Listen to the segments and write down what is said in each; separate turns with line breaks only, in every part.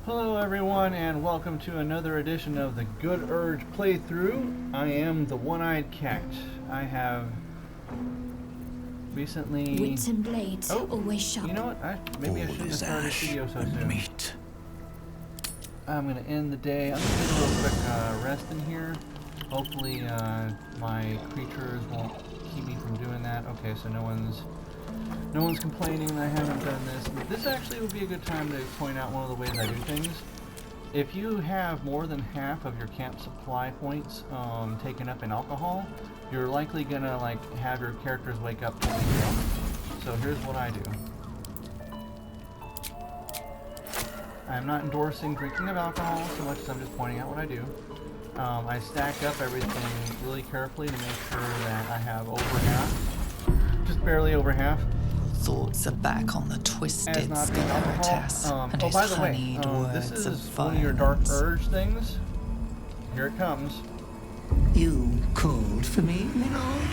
Hello everyone and welcome to another edition of the Good Urge playthrough. I am the One-Eyed Cat. I have recently...
Wits and blades, always sharp.
You know what? Maybe I shouldn't have started this video so soon.
Meat.
I'm going to end the day. I'm going to get a little quick rest in here. Hopefully my creatures won't keep me from doing that. Okay, so no one's complaining that I haven't done this. This actually would be a good time to point out one of the ways I do things. If you have more than half of your camp supply points taken up in alcohol, you're likely gonna have your characters wake up totally drunk. So here's what I do. I'm not endorsing drinking of alcohol so much as I'm just pointing out what I do. I stack up everything really carefully to make sure that I have over half, just barely over half.
Thoughts are back on the twisted Scaleritas and his
by the way,
honeyed words
this
of
is one of your dark urge things. Here it comes.
You called for me, my lord?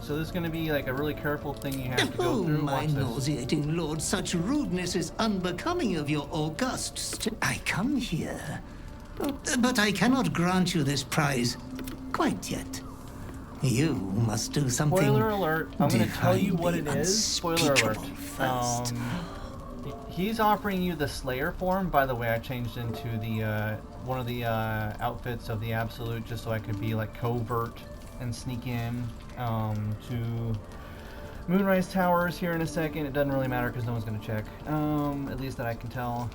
So this is going to be like a really careful thing you have to go
Oh,
through.
my
Watch this.
nauseating lord, such rudeness is unbecoming of your august I come here, but I cannot grant you this prize quite yet. You must do something.
Spoiler alert! I'm going to tell you what it
divinely
is. Spoiler alert.
first.
He's offering you the Slayer form. By the way, I changed into the one of the outfits of the Absolute just so I could be like covert and sneak in to Moonrise Towers here in a second. It doesn't really matter because no one's going to check. At least that I can tell.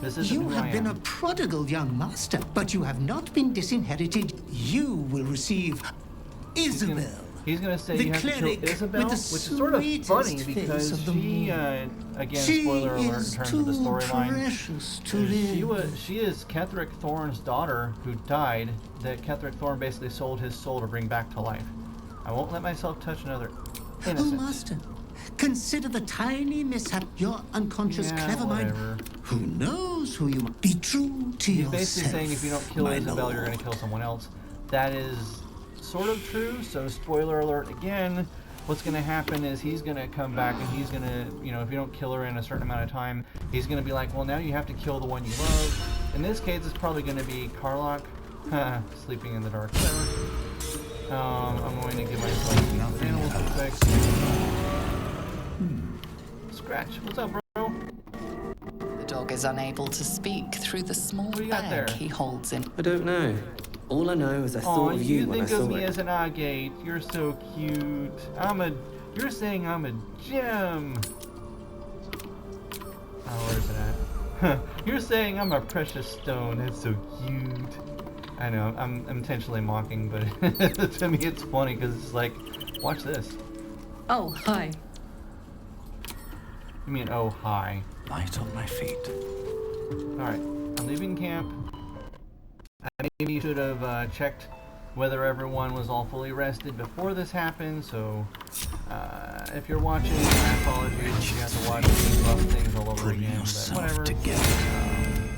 This isn't
You
who
have
I
been a
am.
prodigal young master, but you have not been disinherited. You will receive Isabel.
He's gonna say
the
you have to kill
cleric
Isabel,
with
which
the
is sort of funny
sweetest
because
face of them
she,
all.
again,
She
spoiler alert in
is
terms
too
of the storyline.
precious to live.
She is Ketheric Thorn's daughter who died. That Ketheric Thorn basically sold his soul to bring back to life. I won't let myself touch another
Oh,
innocent.
master, consider the tiny mishap your unconscious clever mind.
Whatever.
Who knows who you might be true to
He's
yourself.
basically saying if you don't kill
my
Isabel,
lord.
you're gonna kill someone else. That is sort of true, so spoiler alert again. What's gonna happen is he's gonna come back and he's gonna, you know, if you don't kill her in a certain amount of time, he's gonna be like, well, now you have to kill the one you love. In this case, it's probably gonna be Karlach, sleeping in the dark. Whatever. I'm going to give myself the animals real quick. Scratch, what's up, bro?
The dog is unable to speak through the small
What do you got there?
bag he holds in.
I don't know. All I know is I
Oh,
thought of you when I
think of
saw
me
it.
as an agate. You're so cute. You're saying I'm a gem. Oh, where's it at? You're saying I'm a precious stone. That's so cute. I know, I'm intentionally mocking, but to me it's funny because it's like, watch this.
Oh, hi.
You mean, oh, hi.
Light on my feet.
Alright, I'm leaving camp. I maybe should have checked whether everyone was all fully rested before this happened, so if you're watching, my apologies if you have to watch these rough things all over again, but whatever.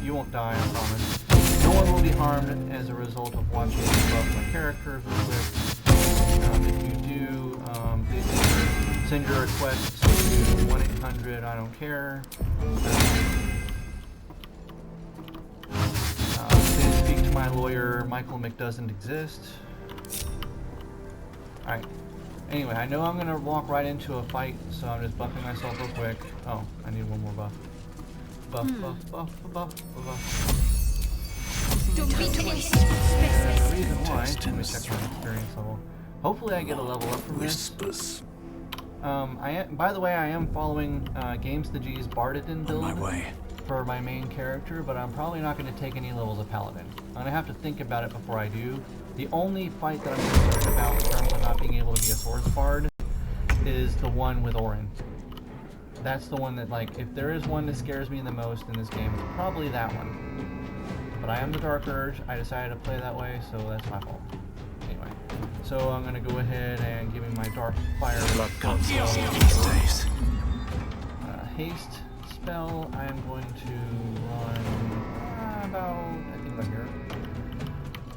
You won't die, I promise. No one will be harmed as a result of watching me buff my characters real quick. If you do, please send your requests to 1-800 I don't care. Please speak to my lawyer. Michael McDoesn't exist. Alright. Anyway, I know I'm gonna walk right into a fight, so I'm just buffing myself real quick. Oh, I need one more buff. Buff.
Don't be twisted.
The reason why, let me check my experience level. Hopefully I get a level up from this.
Whispers.
By the way, I am following Games the G's Bardidan build for my main character, but I'm probably not going to take any levels of Paladin. I'm going to have to think about it before I do. The only fight that I'm concerned about in terms of not being able to be a swords bard is the one with Orin. That's the one that, like, if there is one that scares me the most in this game, it's probably that one. But I am the Dark Urge. I decided to play that way, so that's my fault. Anyway, so I'm gonna go ahead and give me my Dark Fire haste spell. I am going to run about, I think about here.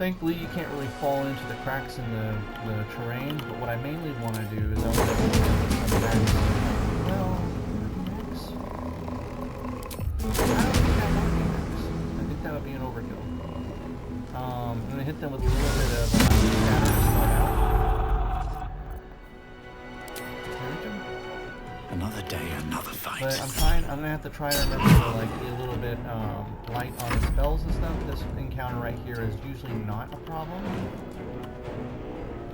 Thankfully, you can't really fall into the cracks in the terrain, but what I mainly want to do is I want to put some max. Well, max? I don't think I want max. I think that would be an overkill. I'm going to hit them with a little bit of scatter to start out.
Another day, another fight.
But I'm gonna have to try to remember to like be a little bit light on the spells and stuff. This encounter right here is usually not a problem.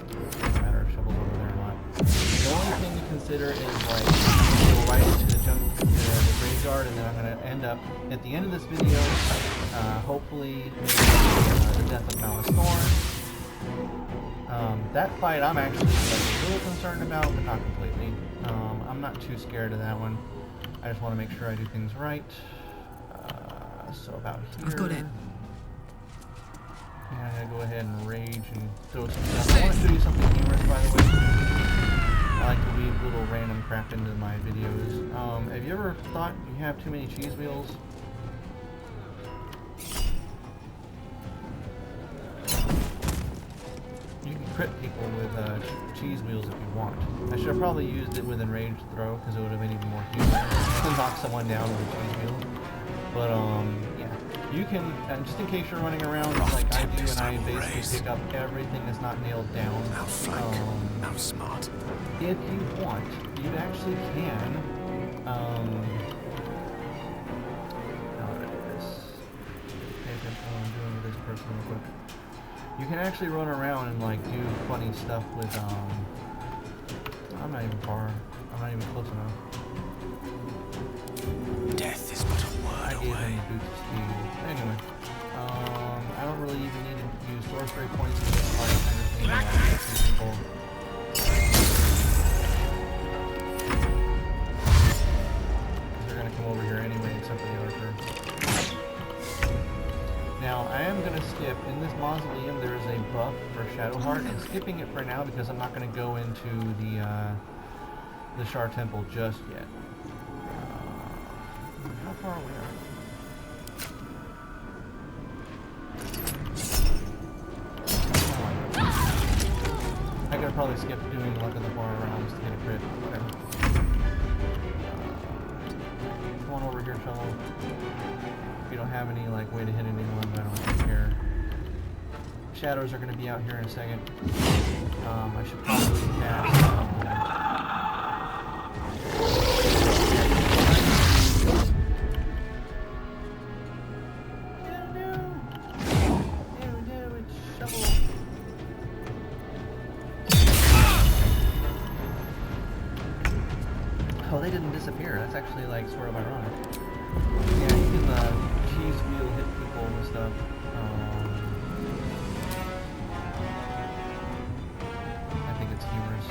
Doesn't matter if Shovel's over there or not. The only thing to consider is like go right into the graveyard, and then I'm gonna end up at the end of this video, hopefully the death of Mallus Thorm. That fight I'm actually like, a little concerned about, but not completely. I'm not too scared of that one. I just want to make sure I do things right. So about here.
I've got it.
Yeah, I'm gonna go ahead and rage and throw some stuff. I want to show you something humorous, by the way. I like to weave little random crap into my videos. Have you ever thought you have too many cheese wheels? You can crit people with cheese wheels if you want. I should have probably used it with enraged throw because it would have been even more humorous to knock someone down with a cheese wheel. But yeah, you can just in case you're running around like I do, and I basically pick up everything that's not nailed down.
Outsmart.
If you want, you actually can. How do I do this? Pay attention to what I'm doing with this person real quick. You can actually run around and like do funny stuff with I'm not even far. I'm not even close enough.
Death is but a word
I gave
away.
him boots of speed. Anyway, I don't really even need to use sorcery points in this fight. I just need to like get some people. They're gonna come over here anyway, except for the archer. Now, I am going to skip. In this mausoleum, there is a buff for Shadowheart. I'm skipping it for now because I'm not going to go into the Shar Temple just yet. How far away are we? I could probably skip doing Luck of the Far Realms to get a crit. Whatever. Come on over here, Shovel. If you don't have any like way to hit anyone, I don't care. Shadows are going to be out here in a second. I should probably cast. It's Shovel. Oh, they didn't disappear. That's actually like sort of ironic. Yeah, you can cheese wheel hit people and stuff. I think it's humorous.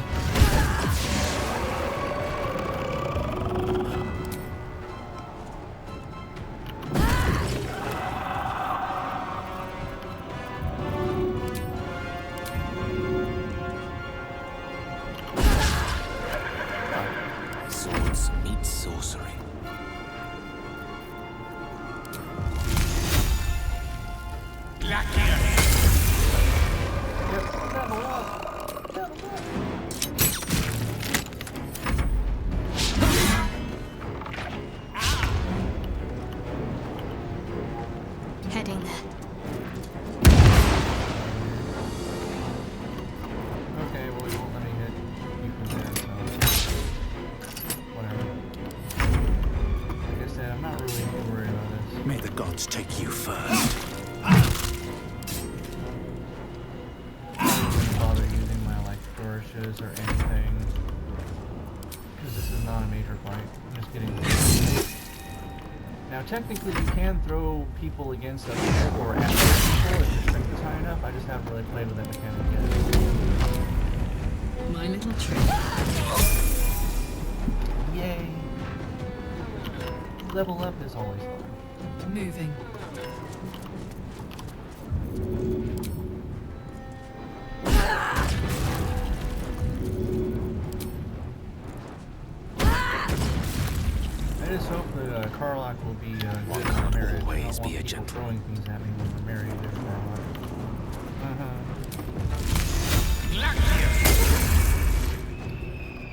Swords meet sorcery.
Heading there.
Okay, well, you won't let me hit you from there, so whatever. Like I said, I'm not really too worried about this.
May the gods take you first.
I wouldn't bother using my like flourishes or anything because this is not a major fight. I'm just getting. Now, technically, you can throw people against other people or at other people if your strength is high enough. I just haven't really played with that mechanic yet.
My little trick.
Yay! Level up is always fun.
Moving.
I just hope that Karlach will be good
One
in
can't
marriage.
always
I don't
be
want
a
people
gentleman.
throwing things at me when we're married.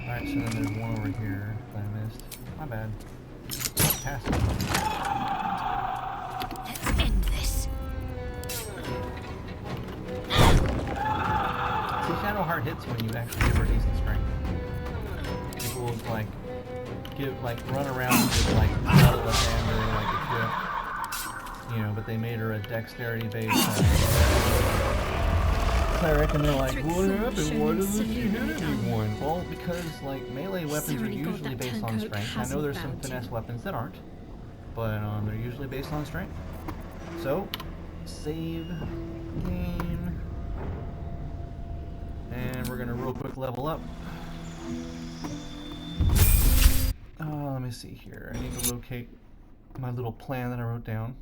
Alright, so then there's one over here that I missed. My bad. Pass it.
Let's end this.
See, Shadowheart hits when you actually give her decent strength. People will run around with like metal and or like equip, you know, but they made her a dexterity based cleric, and they're like, what happened? Why doesn't she hit anyone? Well, because like melee weapons are usually based on strength. I know there's some finesse weapons that aren't, but they're usually based on strength. So, save game. And we're gonna real quick level up. Let me see here. I need to locate my little plan that I wrote down.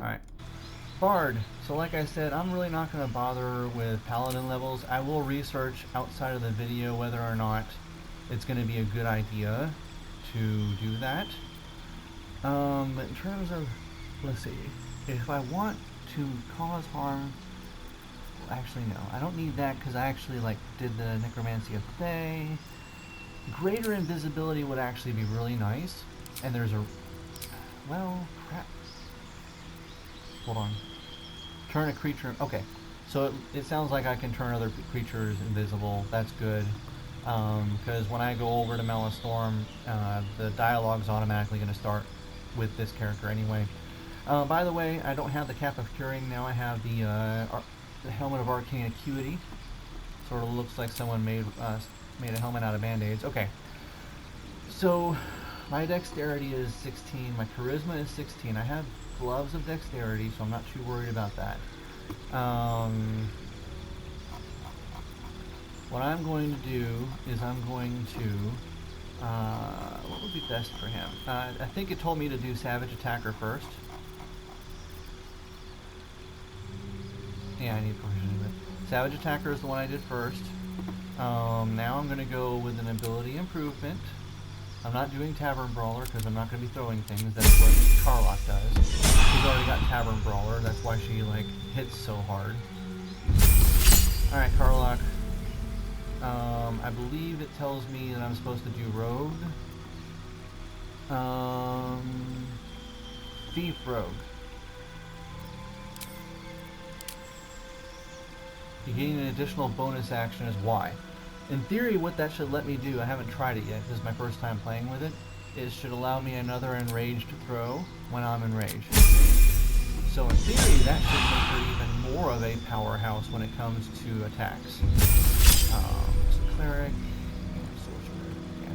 Alright. Bard. So like I said, I'm really not going to bother with paladin levels. I will research outside of the video whether or not it's going to be a good idea to do that. But in terms of, let's see, if I want to cause harm, actually no, I don't need that because I actually did the necromancy of the day. Greater invisibility would actually be really nice. And there's a, well, crap. Hold on. Turn a creature, okay. So it sounds like I can turn other creatures invisible. That's good. Because when I go over to Mallus Thorm, the dialogue's automatically going to start with this character anyway. By the way, I don't have the Cap of Curing. Now I have the Helmet of Arcane Acuity. Sort of looks like someone made a helmet out of band-aids. Okay. So, my dexterity is 16. My charisma is 16. I have gloves of dexterity, so I'm not too worried about that. What I'm going to do is I'm going to, what would be best for him? I think it told me to do Savage Attacker first. Yeah, I need proficiency, but Savage Attacker is the one I did first. Now I'm going to go with an ability improvement. I'm not doing Tavern Brawler because I'm not going to be throwing things. That's what Karlach does. She's already got Tavern Brawler. That's why she hits so hard. Alright, Karlach. I believe it tells me that I'm supposed to do Rogue. Thief Rogue. You gain an additional bonus action as Y. In theory, what that should let me do, I haven't tried it yet, this is my first time playing with it, it should allow me another enraged throw when I'm enraged. So in theory, that should make her even more of a powerhouse when it comes to attacks. Cleric, sorcerer, yeah.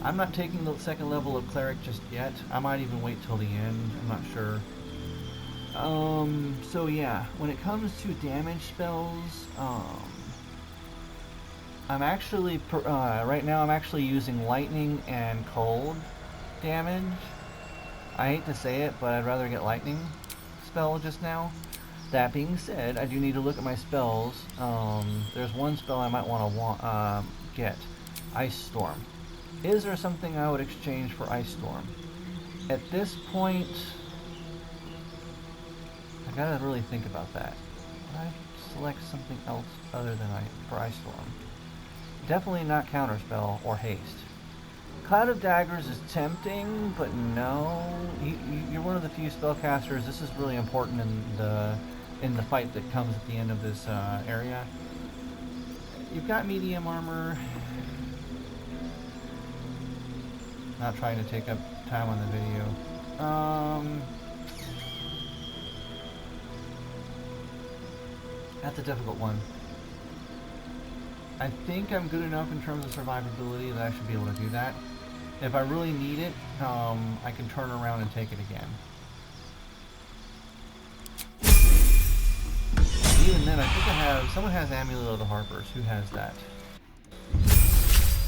I'm not taking the second level of Cleric just yet. I might even wait till the end, I'm not sure. So yeah, when it comes to damage spells, I'm actually, right now I'm actually using lightning and cold damage. I hate to say it, but I'd rather get lightning spell just now. That being said, I do need to look at my spells. There's one spell I might want to get. Ice Storm. Is there something I would exchange for Ice Storm? At this point, I gotta really think about that. Would I select something else other than for Ice Storm? Definitely not Counterspell or Haste. Cloud of Daggers is tempting, but no. You're one of the few spellcasters. This is really important in the fight that comes at the end of this area. You've got medium armor. Not trying to take up time on the video. That's a difficult one. I think I'm good enough in terms of survivability that I should be able to do that. If I really need it, I can turn around and take it again. Even then, I think someone has Amulet of the Harpers. Who has that?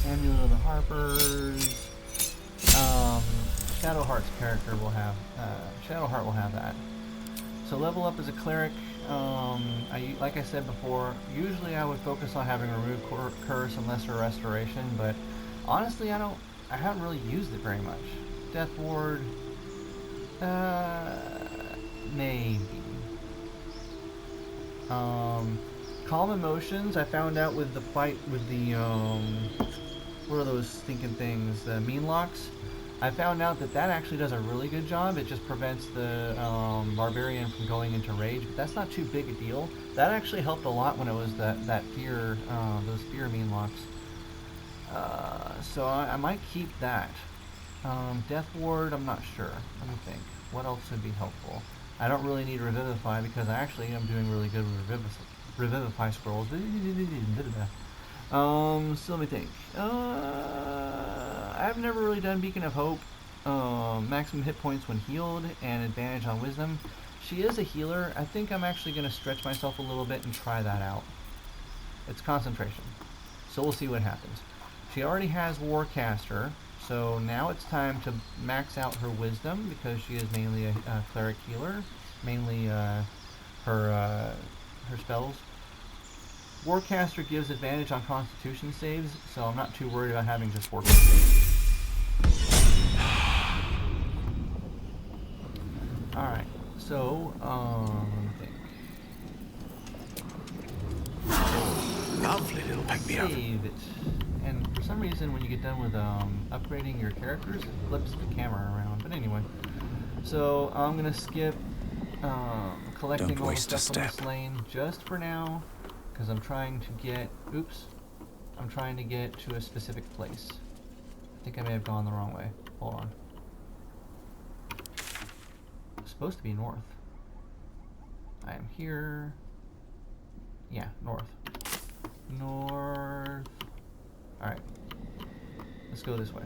Amulet of the Harpers. Shadowheart's character will have, Shadowheart will have that. So level up as a cleric. Like I said before, usually I would focus on having Remove Curse and Lesser Restoration, but honestly I haven't really used it very much. Death Ward, Maybe. Calm emotions, I found out with the fight with the, what are those stinking things? The mean locks? I found out that that actually does a really good job. It just prevents the barbarian from going into rage, but that's not too big a deal. That actually helped a lot when it was that fear, those fear mean locks. So I might keep that. Death Ward, I'm not sure. Let me think. What else would be helpful? I don't really need Revivify because I actually am doing really good with Revivify scrolls. So let me think. I've never really done Beacon of Hope. Maximum hit points when healed and advantage on Wisdom. She is a healer. I think I'm actually going to stretch myself a little bit and try that out. It's concentration. So we'll see what happens. She already has Warcaster, so now it's time to max out her Wisdom because she is mainly a cleric healer. Mainly her spells. Warcaster gives advantage on Constitution saves, so I'm not too worried about having just Warcaster. Alright, so, let me think.
Lovely little pick-me-up.
Save it. And for some reason, when you get done with upgrading your characters, it flips the camera around. But anyway, so I'm going to skip collecting all the stuff from this lane just for now. Because I'm trying to get, I'm trying to get to a specific place. I think I may have gone the wrong way. Hold on. It's supposed to be north. I am here. Yeah, north. North. Alright. Let's go this way.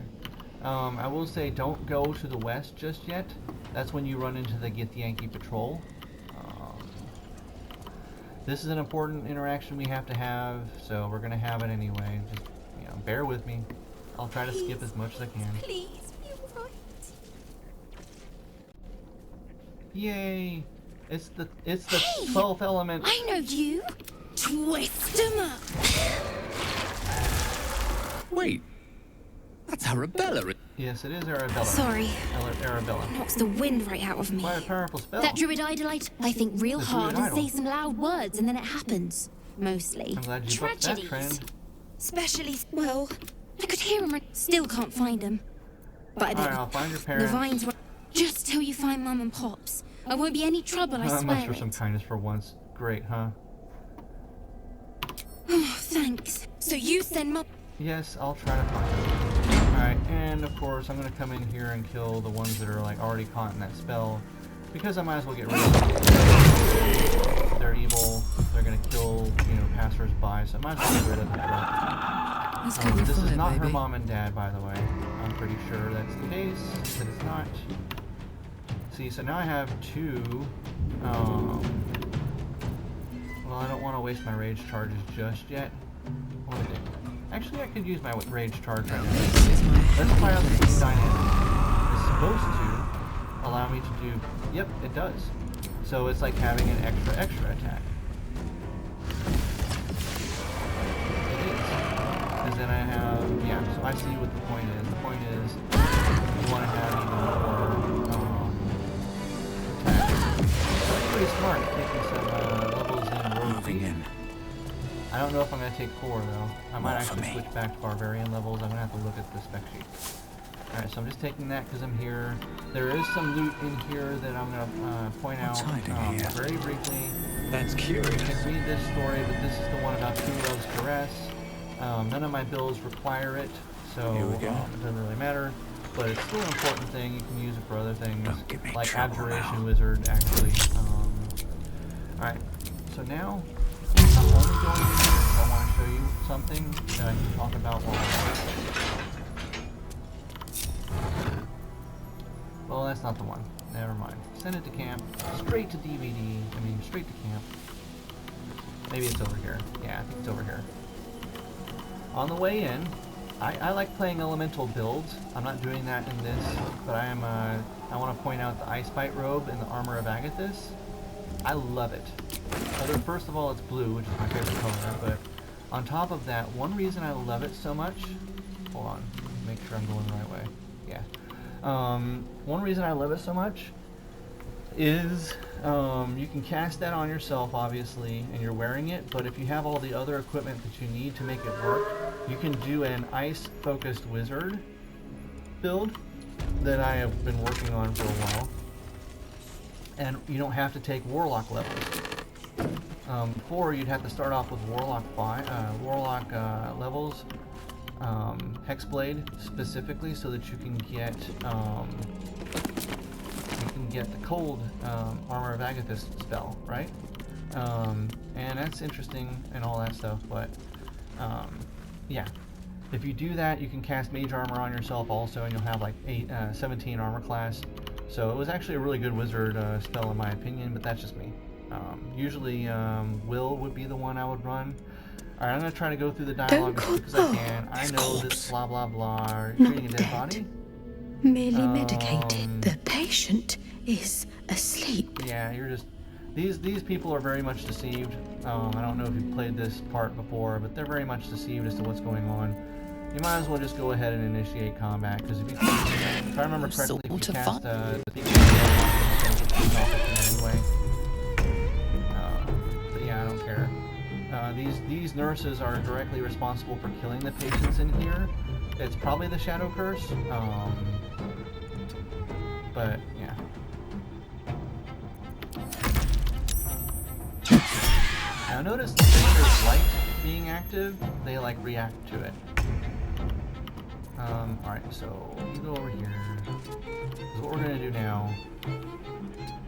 I will say don't go to the west just yet. That's when you run into the Githyanki patrol. This is an important interaction we have to have, so we're gonna have it anyway. Just, bear with me. I'll try to skip as much as I can.
Please, be alright.
Yay! It's the 12th element.
I know you. Twist 'em up.
Wait, that's Arabella.
Yes, it is Arabella.
Sorry.
Arabella.
Knocks the wind right out of me.
Quite a powerful spell.
That druid idolite, I think real
The
hard
druid
and say
idol.
some loud words and then it happens. Mostly.
I'm glad you bucked that
Tragedies.
trend.
Especially, well, I could hear him. I still can't find him. But I bet
Alright, I'll find your
the
parents.
vines were just till you find Mum and Pops. I won't be any trouble, I swear
Much for some
it.
kindness for once. Great, huh?
Oh, thanks. So you send Mum...
Yes, I'll try to find them. Alright, and of course I'm going to come in here and kill the ones that are like already caught in that spell. Because I might as well get rid of them. They're evil, they're going to kill, passers-by, so I might as well get rid of them. This is not her mom and dad, by the way. I'm pretty sure that's the case, but it's not. See, so now I have two, well, I don't want to waste my rage charges just yet. What do I do? Actually, I could use my rage charge right now. Let's try out the Beast Dynamic. It's supposed to allow me to do... Yep, it does. So it's like having an extra attack. It is. Because then I have... Yeah, so I see what the point is. The point is, you want to have even more attack. That's pretty smart, taking some levels in rogue.
Moving in.
I don't know if I'm going to take core though. I might actually switch back to barbarian levels. I'm going to have to look at the spec sheet. Alright, so I'm just taking that because I'm here. There is some loot in here that I'm going to point out very briefly.
That's curious.
You can read this story, but this is the one about True Love's Caress. None of my builds require it, so it doesn't really matter. But it's still an important thing. You can use it for other things, like Abjuration Wizard, actually. Alright, so now... I'm only going in here because I want to show you something that I can talk about while I'm Well, that's not the one. Never mind. Send it to camp. Straight to DVD. Straight to camp. Maybe it's over here. Yeah, I think it's over here. On the way in, I like playing elemental builds. I'm not doing that in this, but I want to point out the Ice Bite robe and the Armor of Agathis. I love it. First of all, it's blue, which is my favorite color, but on top of that, one reason I love it so much... Hold on, make sure I'm going the right way. Yeah. One reason I love it so much is you can cast that on yourself, obviously, and you're wearing it, but if you have all the other equipment that you need to make it work, you can do an ice-focused wizard build that I have been working on for a while. And you don't have to take warlock levels. Before, you'd have to start off with warlock levels, hexblade specifically, so that you can get the cold armor of Agathis spell, right? And that's interesting and all that stuff, but yeah. If you do that, you can cast mage armor on yourself also, and you'll have like 17 armor class. So it was actually a really good wizard spell in my opinion, but that's just me. Usually Will would be the one I would run. Alright, I'm going to try to go through the dialogue as quick as I can. I know this blah blah blah. Are you treating a dead body?
Merely medicated. The patient is asleep.
Yeah, you're just... These people are very much deceived. I don't know if you've played this part before, but they're very much deceived as to what's going on. You might as well just go ahead and initiate combat, because if I remember correctly, if you cast the people anyway. But yeah, I don't care. These nurses are directly responsible for killing the patients in here. It's probably the Shadow Curse, but yeah. Now notice that when there's light being active, they like react to it. Alright, so you go over here. So what we're gonna do now,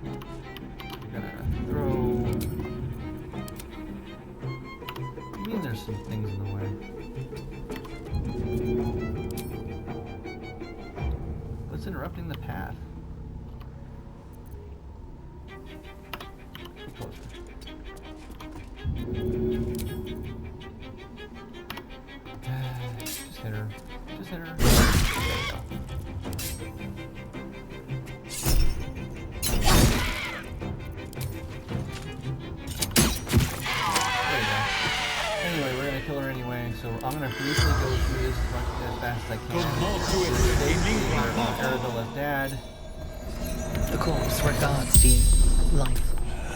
we're gonna throw... I mean, there's some things in the way. What's interrupting the path? Get closer. Just hit her. Just hit her. There you go. Anyway, we're gonna kill her anyway, so I'm gonna briefly go through this as fast as I can. Arabella's dad.
The corpse regards you, life.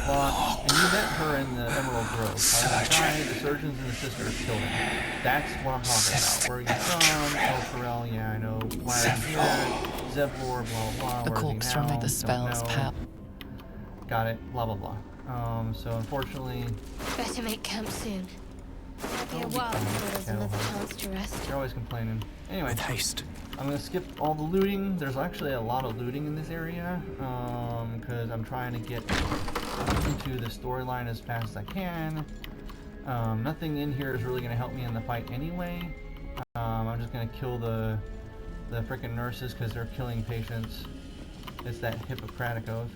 And you met her in the Emerald Grove. The surgeons and the sisters killed him. That's what I'm talking about. Where are you from? El Pharrell, yeah, I know. Why are you here? Zevlor, blah, blah,
The
blah.
corpse from the spell's power.
Got it, blah, blah, blah. So unfortunately...
Better make camp soon. Might be a while before there's another chance to rest.
You're always complaining. Anyway,
With haste.
I'm gonna skip all the looting. There's actually a lot of looting in this area, because I'm trying to get into the storyline as fast as I can. Nothing in here is really gonna help me in the fight anyway. I'm just gonna kill the frickin' nurses because they're killing patients. It's that Hippocratic oath,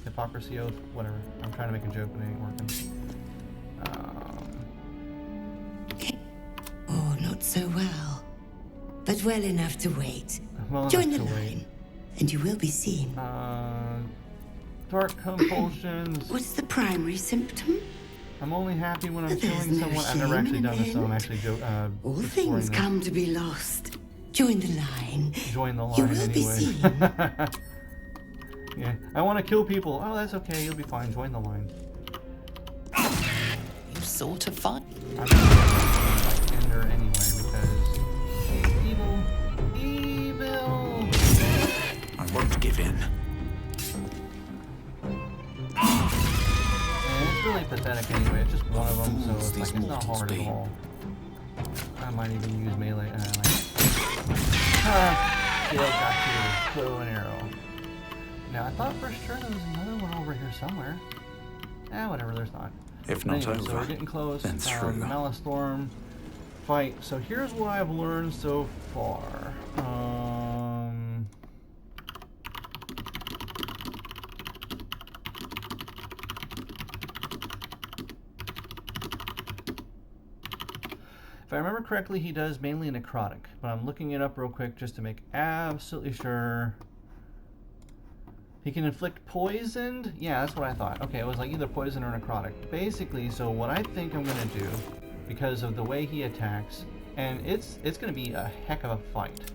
hypocrisy oath, whatever. I'm trying to make a joke, but it ain't working.
Oh, not so well. But well enough to wait.
Well
Join the
enough to
line, and you will be seen.
Dark compulsions.
What's the primary symptom?
I'm only happy when I'm
There's
killing
no
someone. I've never
shame
actually
in
done this, so I'm
it.
actually
All
exploring
things
this.
come to be lost. Join the line.
Join the line
You will
anyway.
be seen.
Yeah, I want to kill people. Oh, that's okay. You'll be fine. Join the line.
You sort of fine.
I'm gonna end her anyway because she's evil. Evil.
I won't give in.
And it's really pathetic anyway. It's just one of them, so it's like it's not hard at all. I might even use melee. Shield got you. Bow and arrow. Now I thought for sure there was another one over here somewhere. Whatever. There's not.
If not
Anyway,
over,
so we're getting close.
then through.
Mallus Thorm fight. So here's what I've learned so far. If I remember correctly, he does mainly necrotic, but I'm looking it up real quick just to make absolutely sure. He can inflict poisoned? Yeah, that's what I thought. Okay, it was like either poison or necrotic. Basically, so what I think I'm gonna do, because of the way he attacks, and it's gonna be a heck of a fight.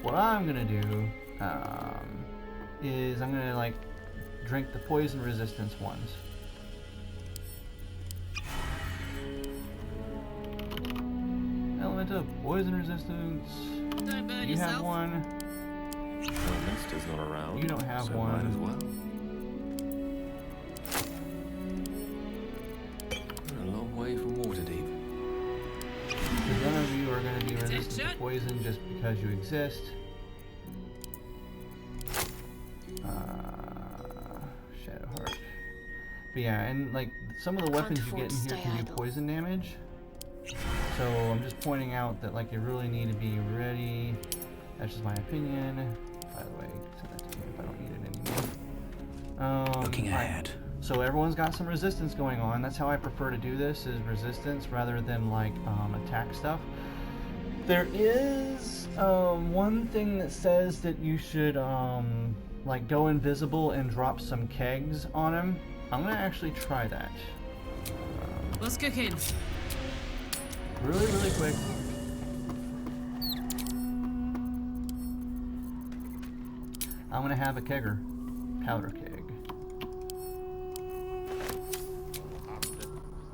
What I'm gonna do is I'm gonna like drink the poison resistance ones. Element of poison resistance.
Don't burn
You
yourself.
have one.
Minster's not around.
You don't have
so
one.
Might as well. We're a long way from Waterdeep.
None of you are going to be resistant to
Attention.
poison just because you exist. Shadowheart. But yeah, and like some of the weapons you get in here can do poison damage. So I'm just pointing out that like you really need to be ready. That's just my opinion. By the way, send that to me if I don't need it anymore.
Looking
alright.
ahead.
So everyone's got some resistance going on. That's how I prefer to do this, is resistance rather than like attack stuff. There is one thing that says that you should like go invisible and drop some kegs on him. I'm gonna actually try that.
What's cooking?
Really quick. I'm gonna have a kegger. Powder keg.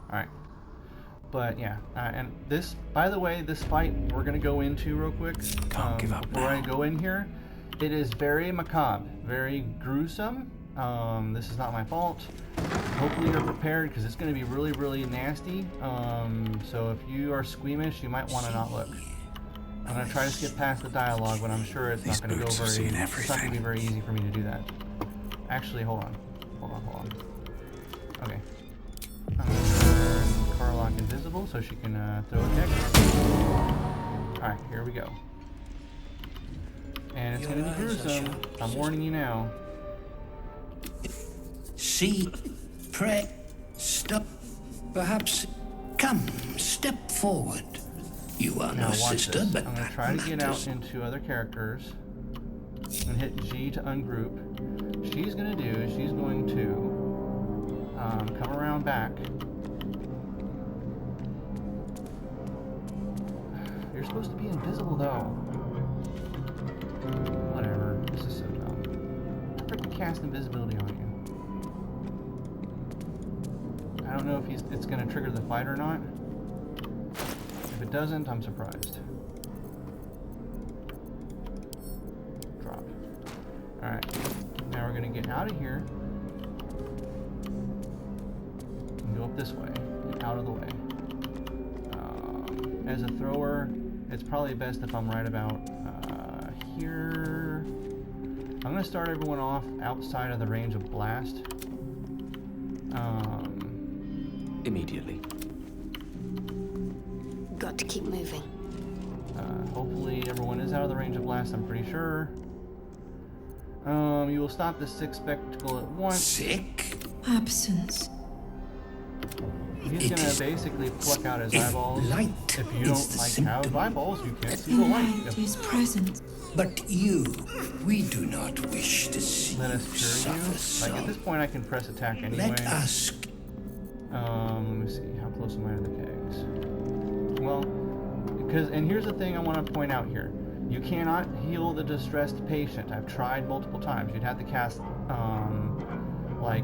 Alright. But yeah, and this, by the way, this fight we're gonna go into real quick.
Can't give up
before I
now.
go in here, it is very macabre, very gruesome. This is not my fault. Hopefully you're prepared because it's going to be really nasty. So if you are squeamish, you might want to not look. I'm going to try to skip past the dialogue, but I'm sure it's not going to go
boots have
very.
seen
It's not going to be
everything.
very easy for me to do that. Actually, hold on. Okay. I'm going to turn Carlock invisible so she can throw a kick. All right, here we go. And it's going to be gruesome. I'm warning you now.
See, pray, stop. Perhaps, come, step forward. You are
Now
no
watch
sister,
this.
but
I'm going to
that
try to get out
matters.
into other characters and hit G to ungroup. She's going to do is she's going to come around back. You're supposed to be invisible though. Whatever. This is so dumb. I freaking cast invisibility on you. I don't know if it's going to trigger the fight or not. If it doesn't, I'm surprised. Drop. Alright. Now we're going to get out of here. And go up this way. Get out of the way. As a thrower, it's probably best if I'm right about here. I'm going to start everyone off outside of the range of blast.
Immediately.
Got to keep moving.
Hopefully everyone is out of the range of blast, I'm pretty sure. You will stop the sick spectacle at once.
Sick?
Absence.
He's gonna basically pluck out his eyeballs.
Light
If you
is
don't
the
like
symptom.
have eyeballs, you can't see the light.
Light is present.
But you, we do not wish to see
Let
you
us cure
suffer
you. Like at this
so.
point I can press attack anyway.
Let us.
Let me see, how close am I to the kegs? Well, because, and here's the thing I want to point out here. You cannot heal the distressed patient. I've tried multiple times. You'd have to cast,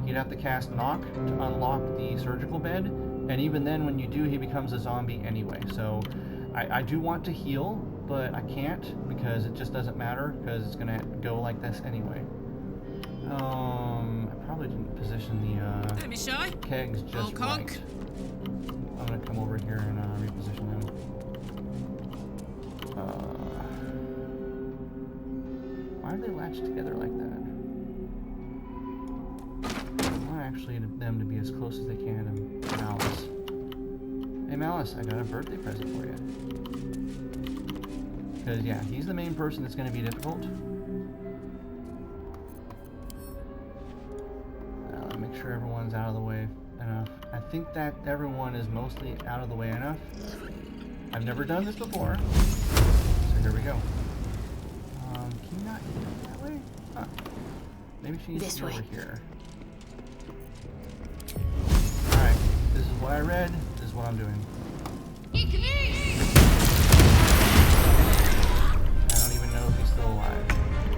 you'd have to cast knock to unlock the surgical bed, and even then when you do, he becomes a zombie anyway. So, I do want to heal, but I can't because it just doesn't matter because it's gonna go like this anyway. I probably didn't position the,
Don't be shy.
kegs just
Old conk.
right. I'm gonna come over here and reposition them. Why are they latched together like that? I want actually them to be as close as they can to Mallus. Hey Mallus, I got a birthday present for you. Because yeah, he's the main person that's gonna be difficult. Make sure everyone's out of the way enough. I think that everyone is mostly out of the way enough. I've never done this before, so here we go. Can you not go that way? Huh. Maybe she needs
This
to go
way.
over here. Alright, this is what I read, this is what I'm doing. I don't even know if he's still alive.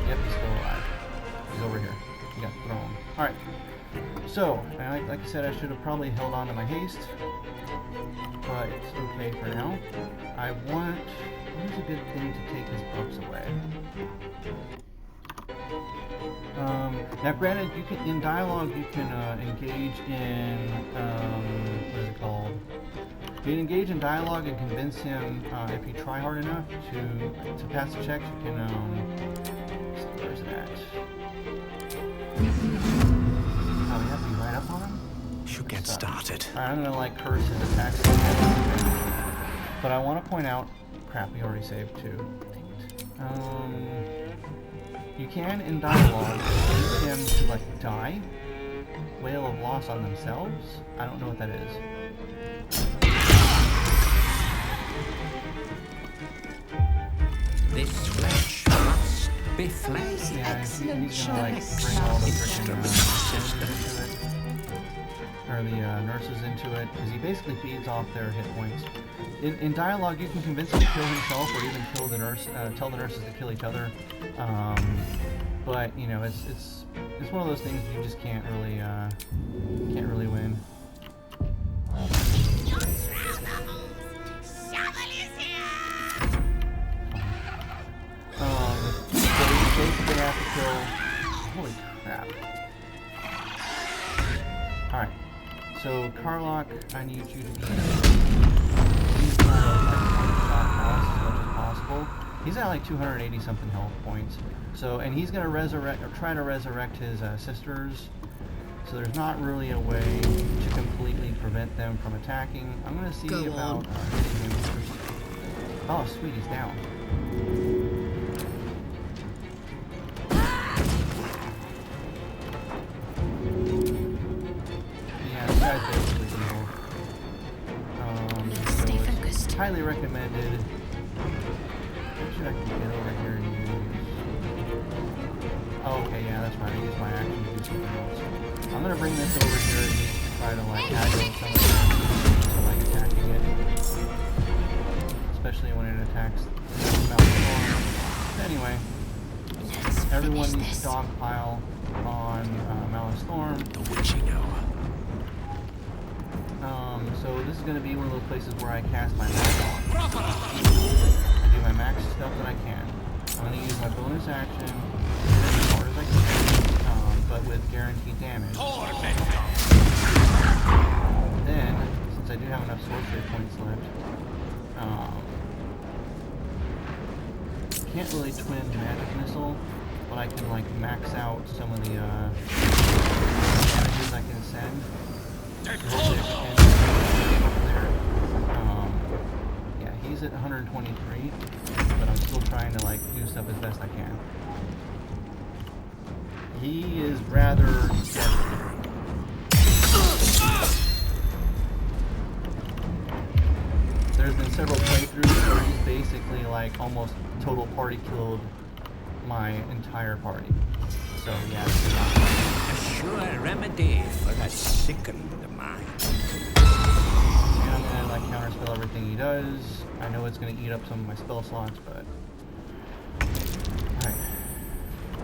Yep, he's still alive. He's over here. He got thrown. Alright. So, like I said, I should have probably held on to my haste. But it's okay for now. I want... Where's a good thing to take his buffs away? Now granted, you can, in dialogue, you can engage in, what is it called? You can engage in dialogue and convince him, if you try hard enough to pass the checks, you can, where's it at? Oh, we have to be right up on him?
Should get started.
Alright, I'm gonna like curse his attacks. But I want to point out, crap, we already saved too. Dang it. You can, in dialogue, use him to, like, die. Wail of loss on themselves. I don't know what that is.
This flesh must be flesh.
Yeah, he's gonna, like, bring all the freaking into it. Or the nurses into it, because he basically feeds off their hit points. In dialogue, you can convince him to kill himself, or even kill the nurse, tell the nurses to kill each other. But you know, it's one of those things you just can't really win. So you basically have to kill. Holy crap! All right. So Karlach, I need you to be possible. He's at like 280 something health points. So, and he's gonna resurrect or try to resurrect his sisters. So there's not really a way to completely prevent them from attacking. I'm gonna see about hitting him first. Oh, sweet, he's down. Yeah, this guy's basically evil.
Stay focused.
Highly recommended. Actually, I can get over here and use... Oh, okay, yeah, that's right. I used my action to do something else. I'm gonna bring this over here at least to try to, like, aggro some of the like, attacking it. Especially when it attacks Mallus Thorm. Anyway, everyone needs to dogpile on Mallus Thorm.
The witching hour.
So this is going to be one of those places where I cast my max. I do my max stuff that I can. I'm going to use my bonus action as hard as I can, but with guaranteed damage. Then, since I do have enough sorcery points left, can't really twin magic missile, but I can like max out some of the damages I can send. Yeah, he's at 123, but I'm still trying to like do stuff as best I can. He is rather deadly. There's been several playthroughs where he's basically like almost total party killed my entire party. So yeah,
a sure remedy for the sickened mind.
And I'm gonna like counterspell everything he does. I know it's gonna eat up some of my spell slots, but alright.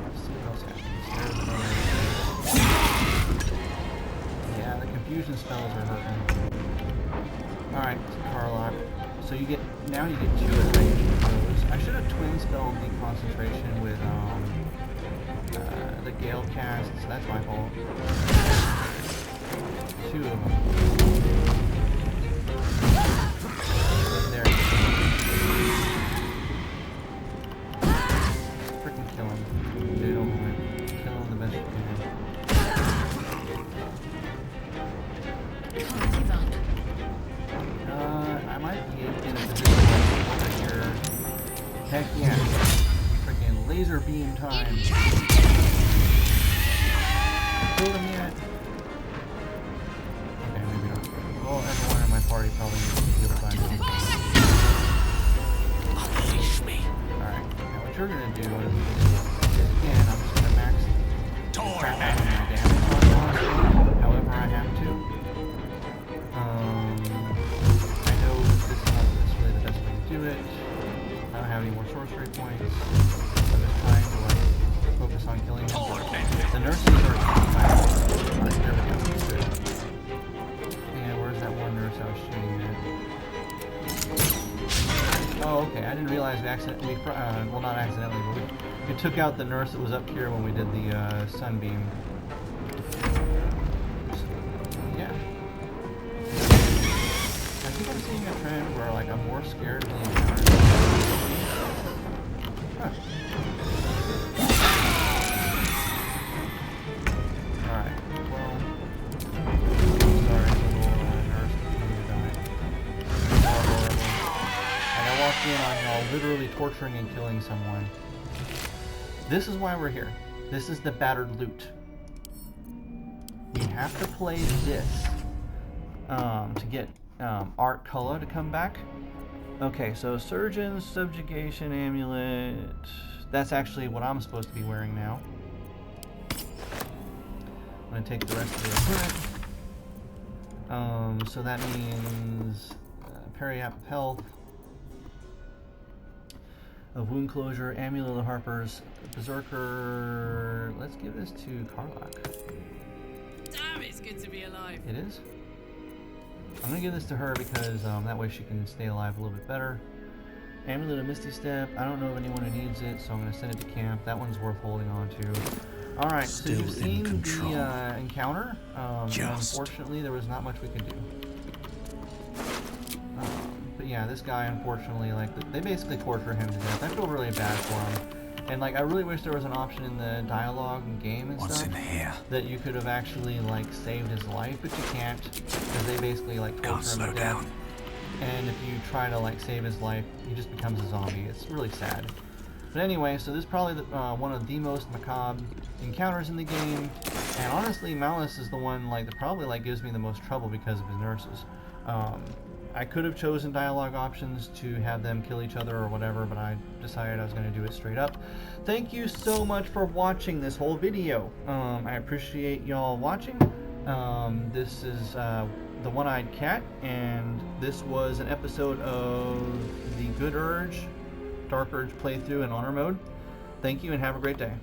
Let's see what else happens. There's another. Yeah, the confusion spells are hurting. Alright, Karlach. So you get now you get 2 at range of those. I should have twin spelled deconcentration with the Gale cast, so that's my fault. 2 of them. There. Freaking kill him. Dude, over with. Kill him the best you can.
Can't give up.
I might be in a position over here. Heck yeah. Freaking laser beam time. Killed him yet? Okay, maybe not. Well, everyone in my party probably needs to be healed by now.
Unleash me.
Alright, now what you're gonna do is again, I'm just gonna max crap out of my damage on Mallus, however I have to. I know this is not necessarily the best way to do it. I don't have any more sorcery points. I'm just trying to like focus on killing him. nurses are there we go. Good. And where's that one nurse I was shooting at? Oh, okay. I didn't realize we accidentally, well, not accidentally, but we took out the nurse that was up here when we did the sunbeam. Yeah. I think I'm seeing a trend where, like, I'm more scared of the encounters. Huh. Alright, well, sorry, little nurse continued to die. Horrible. And I walked in on y'all literally torturing and killing someone. This is why we're here. This is the battered loot. We have to play this to get Art Cullah to come back. Okay, so Surgeon, Subjugation Amulet. That's actually what I'm supposed to be wearing now. I'm going to take the rest of the equipment. So that means Periap of Health, a Wound Closure, Amulet of the Harpers, Berserker. Let's give this to Karlach.
Damn, it's good to be alive.
It is? I'm going to give this to her because that way she can stay alive a little bit better. Amulet of Misty Step. I don't know of anyone who needs it, so I'm going to send it to camp. That one's worth holding on to. Alright, so you've seen the encounter. Unfortunately, there was not much we could do. But yeah, this guy, unfortunately, like, they basically torture him to death. I feel really bad for him. And, like, I really wish there was an option in the dialogue and game and stuff that you could have actually, like, saved his life, but you can't, because they basically, like, torture him to death. And if you try to, like, save his life, he just becomes a zombie. It's really sad. But anyway, so this is probably one of the most macabre encounters in the game. And honestly, Mallus is the one, like, that probably, like, gives me the most trouble because of his nurses. I could have chosen dialogue options to have them kill each other or whatever, but I decided I was going to do it straight up. Thank you so much for watching this whole video. I appreciate y'all watching. This is the One-Eyed Cat, and this was an episode of the Good Urge, Dark Urge playthrough in Honor Mode. Thank you and have a great day.